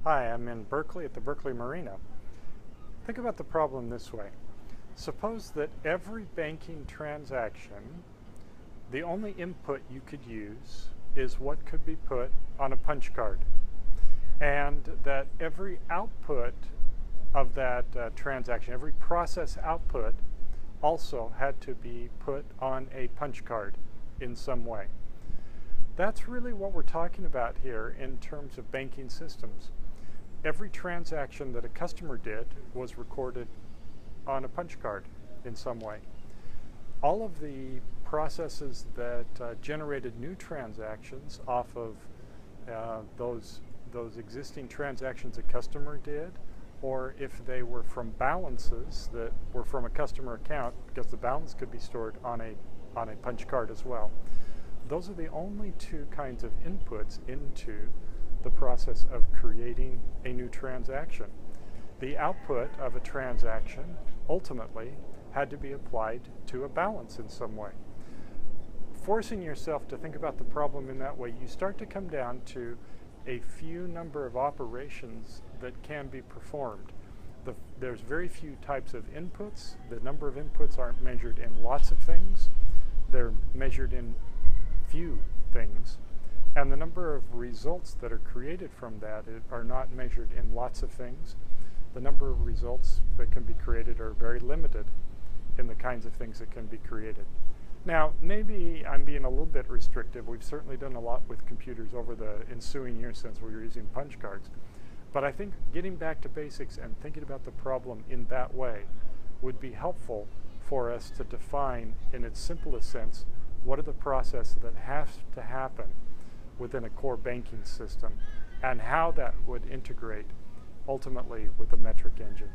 Hi, I'm in Berkeley at the Berkeley Marina. Think about the problem this way. Suppose that every banking transaction, the only input you could use is what could be put on a punch card, and that every output of that transaction, every process output, also had to be put on a punch card in some way. That's really what we're talking about here in terms of banking systems. Every transaction that a customer did was recorded on a punch card in some way. All of the processes that generated new transactions off of those existing transactions a customer did, or if they were from balances that were from a customer account, because the balance could be stored on a punch card as well. Those are the only two kinds of inputs into the process of creating a new transaction. The output of a transaction ultimately had to be applied to a balance in some way. Forcing yourself to think about the problem in that way, you start to come down to a few number of operations that can be performed. There's very few types of inputs. The number of inputs aren't measured in lots of things. They're measured in few things. And the number of results that are created from that are not measured in lots of things. The number of results that can be created are very limited in the kinds of things that can be created. Now, maybe I'm being a little bit restrictive. We've certainly done a lot with computers over the ensuing years since we were using punch cards. But I think getting back to basics and thinking about the problem in that way would be helpful for us to define, in its simplest sense, what are the processes that have to happen within a core banking system, and how that would integrate ultimately with the metric engine.